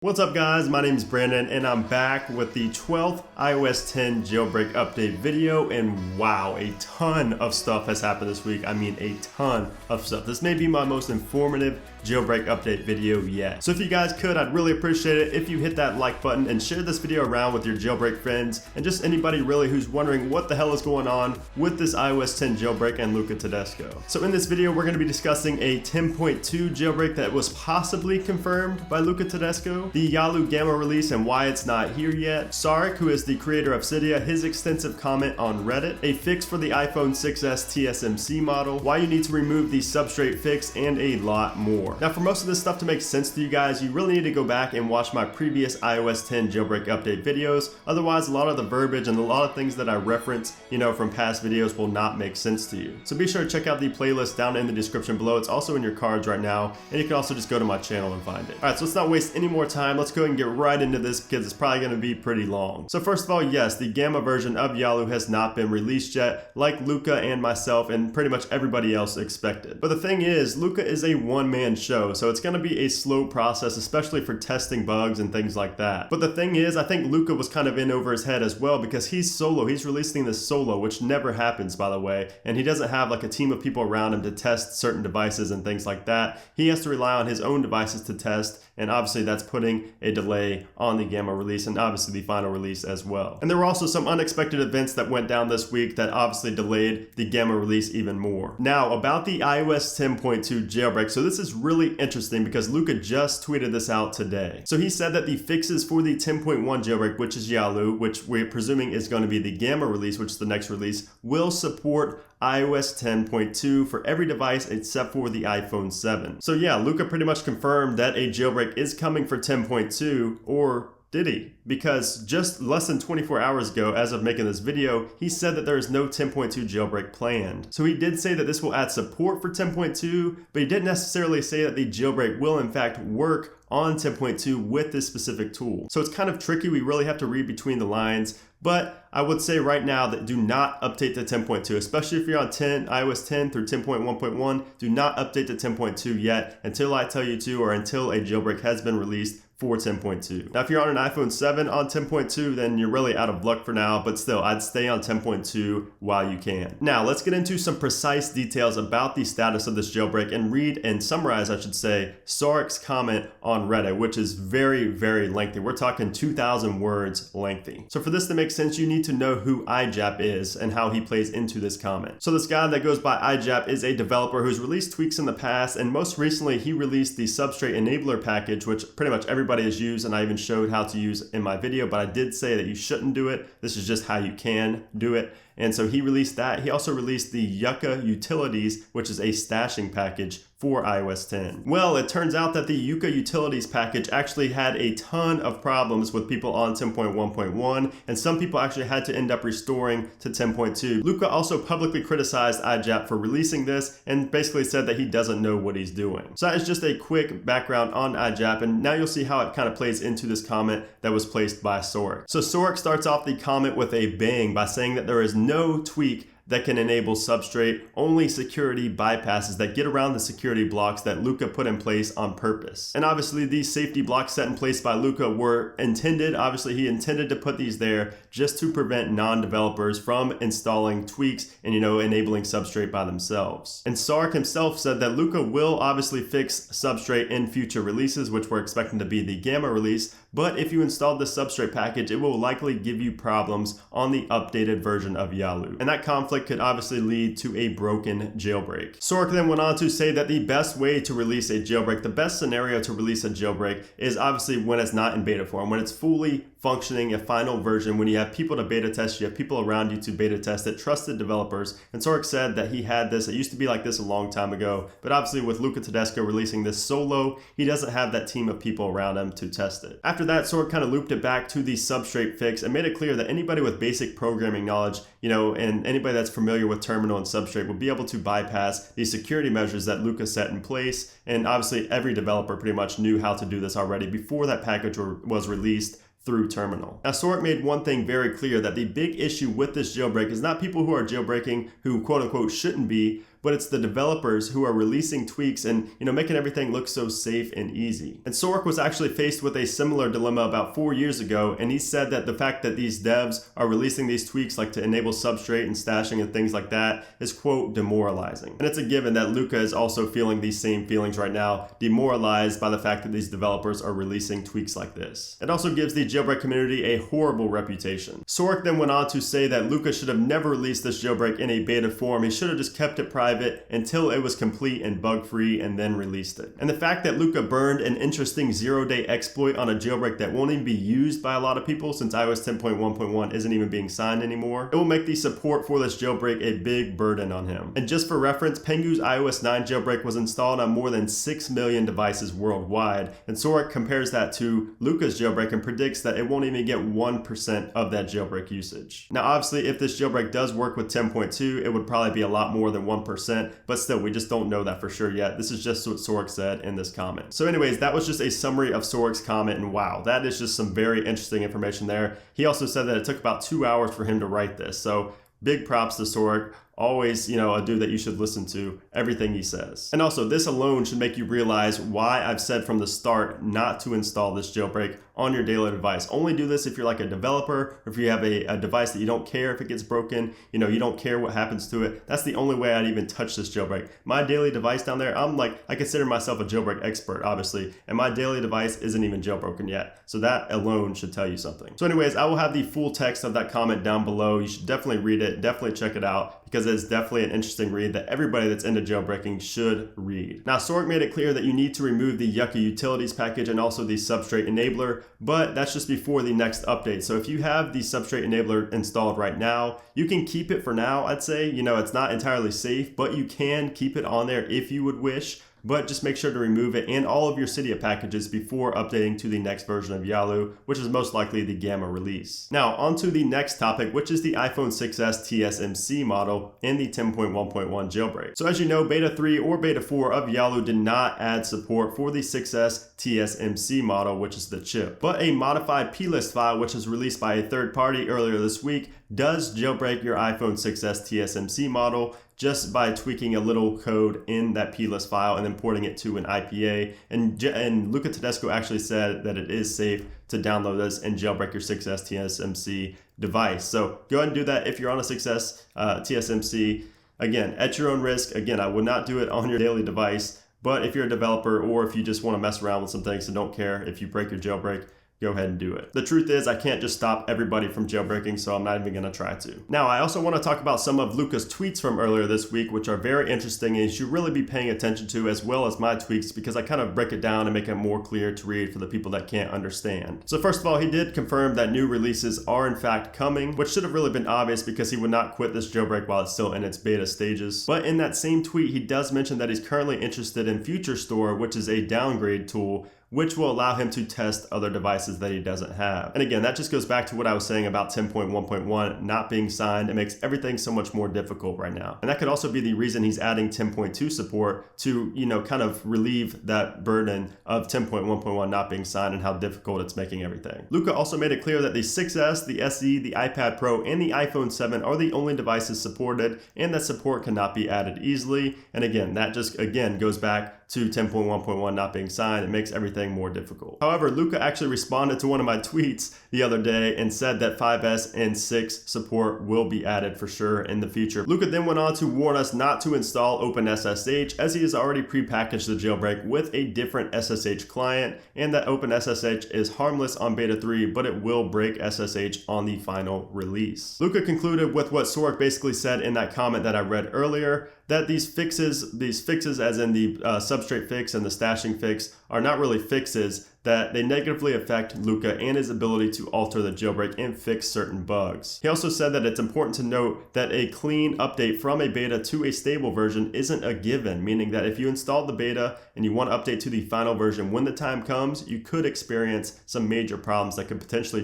What's up guys, my name is Brandon and I'm back with the 12th iOS 10 jailbreak update video, and wow, a ton of stuff has happened this week. I mean a ton of stuff. This may be my most informative jailbreak update video yet. So if you guys could, I'd really appreciate it if you hit that like button and share this video around with your jailbreak friends and just anybody really who's wondering what the hell is going on with this iOS 10 jailbreak and Luca Todesco. So in this video, we're going to be discussing a 10.2 jailbreak that was possibly confirmed by Luca Todesco, the Yalu Gamma release and why it's not here yet, Sarek, who is the creator of Cydia, his extensive comment on Reddit, a fix for the iPhone 6s TSMC model, why you need to remove the substrate fix, and a lot more. Now for most of this stuff to make sense to you guys, you really need to go back and watch my previous iOS 10 jailbreak update videos. Otherwise, a lot of the verbiage and a lot of things that I reference, from past videos will not make sense to you. So be sure to check out the playlist down in the description below. It's also in your cards right now, and you can also just go to my channel and find it. All right, so let's not waste any more time. Let's go ahead and get right into this because it's probably going to be pretty long. So first of all, yes, the Gamma version of Yalu has not been released yet, like Luca and myself and pretty much everybody else expected. But the thing is, Luca is a one-man show, so it's going to be a slow process, especially for testing bugs and things like that. But the thing is, I think Luca was kind of in over his head as well because he's solo. He's releasing this solo, which never happens, by the way, and he doesn't have like a team of people around him to test certain devices and things like that. He has to rely on his own devices to test, and obviously that's putting a delay on the Gamma release and obviously the final release as well. And there were also some unexpected events that went down this week that obviously delayed the Gamma release even more. Now about the iOS 10.2 jailbreak. So this is really interesting because Luca just tweeted this out today. So he said that the fixes for the 10.1 jailbreak, which is Yalu, which we're presuming is going to be the Gamma release, which is the next release, will support iOS 10.2 for every device except for the iPhone 7. So yeah, Luca pretty much confirmed that a jailbreak is coming for 10.2, or did he? Because just less than 24 hours ago, as of making this video, he said that there is no 10.2 jailbreak planned. So he did say that this will add support for 10.2, but he didn't necessarily say that the jailbreak will in fact work on 10.2 with this specific tool. So it's kind of tricky. We really have to read between the lines. But I would say right now that do not update to 10.2, especially if you're on iOS 10 through 10.1.1, do not update to 10.2 yet until I tell you to, or until a jailbreak has been released for 10.2. Now, if you're on an iPhone 7 on 10.2, then you're really out of luck for now, but still, I'd stay on 10.2 while you can. Now, let's get into some precise details about the status of this jailbreak and read and summarize, I should say, Sarek's comment on Reddit, which is very, very lengthy. We're talking 2,000 words lengthy. So for this to make sense, you need to know who iJap is and how he plays into this comment. So this guy that goes by iJap is a developer who's released tweaks in the past, and most recently, he released the Substrate Enabler package, which pretty much everybody has used, and I even showed how to use in my video, but I did say that you shouldn't do it. This is just how you can do it. And so he released that. He also released the Yucca Utilities, which is a stashing package for iOS 10. Well, it turns out that the Yucca Utilities package actually had a ton of problems with people on 10.1.1, and some people actually had to end up restoring to 10.2. Luca also publicly criticized iJap for releasing this and basically said that he doesn't know what he's doing. So that is just a quick background on iJap, and now you'll see how it kind of plays into this comment that was placed by Sarek. So Sarek starts off the comment with a bang by saying that there is no tweak that can enable substrate, only security bypasses that get around the security blocks that Luca put in place on purpose. And obviously these safety blocks set in place by Luca were intended, obviously he intended to put these there just to prevent non-developers from installing tweaks and enabling substrate by themselves. And Sarek himself said that Luca will obviously fix substrate in future releases, which we're expecting to be the Gamma release, but if you install the substrate package, it will likely give you problems on the updated version of Yalu. And that conflict could obviously lead to a broken jailbreak. Sarek then went on to say that the best way to release a jailbreak, the best scenario to release a jailbreak is obviously when it's not in beta form, when it's fully functioning, a final version, when you have people to beta test, you have people around you to beta test it, trusted developers. And Sarek said that he had this, it used to be like this a long time ago, but obviously with Luca Todesco releasing this solo, he doesn't have that team of people around him to test it. After that, Sarek kind of looped it back to the substrate fix and made it clear that anybody with basic programming knowledge, and anybody that's familiar with terminal and substrate will be able to bypass these security measures that Luca set in place. And obviously every developer pretty much knew how to do this already before that package was released through terminal. Now, Sarek made one thing very clear, that the big issue with this jailbreak is not people who are jailbreaking who quote unquote shouldn't be, but it's the developers who are releasing tweaks and making everything look so safe and easy. And Sork was actually faced with a similar dilemma about 4 years ago, and he said that the fact that these devs are releasing these tweaks like to enable substrate and stashing and things like that is, quote, demoralizing. And it's a given that Luca is also feeling these same feelings right now, demoralized by the fact that these developers are releasing tweaks like this. It also gives the jailbreak community a horrible reputation. Sork then went on to say that Luca should have never released this jailbreak in a beta form. He should have just kept it private until it was complete and bug-free and then released it. And the fact that Luca burned an interesting zero-day exploit on a jailbreak that won't even be used by a lot of people since iOS 10.1.1 isn't even being signed anymore, it will make the support for this jailbreak a big burden on him. And just for reference, Pengu's iOS 9 jailbreak was installed on more than 6 million devices worldwide, and Sork compares that to Luca's jailbreak and predicts that it won't even get 1% of that jailbreak usage. Now obviously, if this jailbreak does work with 10.2, it would probably be a lot more than 1%, but still, we just don't know that for sure yet. This is just what Sork said in this comment. So anyways, that was just a summary of Sork's comment, and wow, that is just some very interesting information there. He also said that it took about 2 hours for him to write this, so big props to Sork. Always, a dude that you should listen to everything he says. And also, this alone should make you realize why I've said from the start not to install this jailbreak on your daily device. Only do this if you're like a developer, or if you have a device that you don't care if it gets broken, you don't care what happens to it. That's the only way I'd even touch this jailbreak. My daily device down there, I consider myself a jailbreak expert, obviously, and my daily device isn't even jailbroken yet. So that alone should tell you something. So anyways, I will have the full text of that comment down below. You should definitely read it, definitely check it out, because it's definitely an interesting read that everybody that's into jailbreaking should read. Now, Sork made it clear that you need to remove the yucky utilities package and also the substrate enabler, but that's just before the next update. So if you have the substrate enabler installed right now, you can keep it for now, I'd say. It's not entirely safe, but you can keep it on there if you would wish. But just make sure to remove it and all of your Cydia packages before updating to the next version of Yalu, which is most likely the Gamma release. Now, on to the next topic, which is the iPhone 6s TSMC model in the 10.1.1 jailbreak. So as you know, Beta 3 or Beta 4 of Yalu did not add support for the 6s TSMC model, which is the chip. But a modified plist file, which was released by a third party earlier this week, does jailbreak your iPhone 6s TSMC model just by tweaking a little code in that plist file and then porting it to an IPA. And Luca Todesco actually said that it is safe to download this and jailbreak your 6s TSMC device. So go ahead and do that if you're on a 6s TSMC. Again, at your own risk. Again, I would not do it on your daily device, but if you're a developer or if you just want to mess around with some things and don't care if you break your jailbreak, go ahead and do it. The truth is, I can't just stop everybody from jailbreaking, so I'm not even gonna try to. Now, I also wanna talk about some of Luca's tweets from earlier this week, which are very interesting and you should really be paying attention to, as well as my tweets, because I kind of break it down and make it more clear to read for the people that can't understand. So first of all, he did confirm that new releases are in fact coming, which should have really been obvious because he would not quit this jailbreak while it's still in its beta stages. But in that same tweet, he does mention that he's currently interested in Future Store, which is a downgrade tool which will allow him to test other devices that he doesn't have. And again, that just goes back to what I was saying about 10.1.1 not being signed. It makes everything so much more difficult right now. And that could also be the reason he's adding 10.2 support to, kind of relieve that burden of 10.1.1 not being signed and how difficult it's making everything. Luca also made it clear that the 6S, the SE, the iPad Pro, and the iPhone 7 are the only devices supported, and that support cannot be added easily. And again, that just, goes back to 10.1.1 not being signed. It makes everything more difficult. However, Luca actually responded to one of my tweets the other day and said that 5S and 6 support will be added for sure in the future. Luca then went on to warn us not to install OpenSSH, as he has already prepackaged the jailbreak with a different SSH client, and that OpenSSH is harmless on beta 3, but it will break SSH on the final release. Luca concluded with what Sork basically said in that comment that I read earlier, that these fixes as in the substrate fix and the stashing fix, are not really fixes, that they negatively affect Luca and his ability to alter the jailbreak and fix certain bugs. He also said that it's important to note that a clean update from a beta to a stable version isn't a given, meaning that if you installed the beta and you want to update to the final version when the time comes, you could experience some major problems that could potentially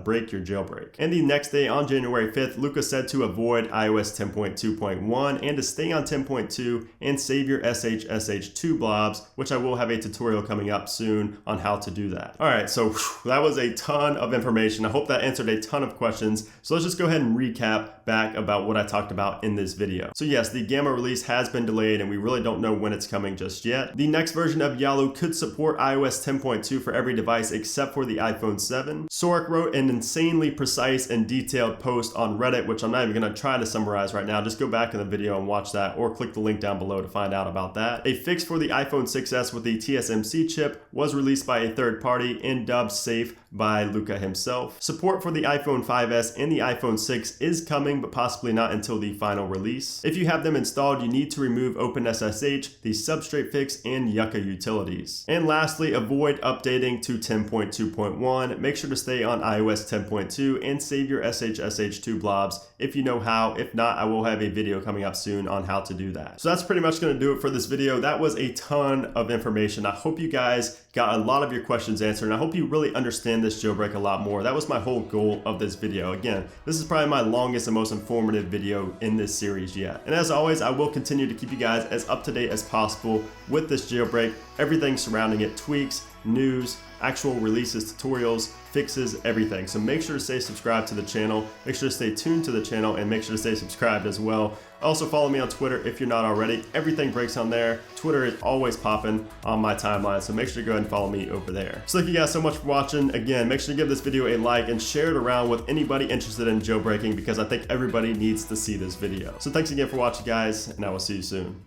break your jailbreak. And the next day, on January 5th, Luca said to avoid iOS 10.2.1 and to stay on 10.2 and save your SSH2 blobs, which I will have a tutorial coming up soon on how how to do that. All right, so that was a ton of information. I hope that answered a ton of questions. So let's just go ahead and recap back about what I talked about in this video. So yes, the Gamma release has been delayed and we really don't know when it's coming just yet. The next version of Yalu could support iOS 10.2 for every device except for the iPhone 7. Sorek wrote an insanely precise and detailed post on Reddit, which I'm not even going to try to summarize right now. Just go back in the video and watch that, or click the link down below to find out about that. A fix for the iPhone 6s with the TSMC chip was released by a third party and dubbed safe by Luca himself. Support for the iPhone 5s and the iPhone 6 is coming, but possibly not until the final release. If you have them installed, you need to remove OpenSSH, the substrate fix, and Yucca utilities. And lastly, avoid updating to 10.2.1. Make sure to stay on iOS 10.2 and save your SSH2 blobs if you know how. If not, I will have a video coming up soon on how to do that. So that's pretty much going to do it for this video. That was a ton of information. I hope you guys got a lot of your questions answered, and I hope you really understand this jailbreak a lot more. That was my whole goal of this video. Again, this is probably my longest and most informative video in this series yet. And as always, I will continue to keep you guys as up to date as possible with this jailbreak, everything surrounding it, tweaks, news, actual releases, tutorials, fixes, everything. So make sure to stay subscribed to the channel, make sure to stay tuned to the channel, and make sure to stay subscribed as well. Also follow me on Twitter if you're not already. Everything breaks on there. Twitter is always popping on my timeline, so make sure to go ahead and follow me over there. So thank you guys so much for watching. Again, make sure to give this video a like and share it around with anybody interested in jailbreaking, because I think everybody needs to see this video. So thanks again for watching, guys, and I will see you soon.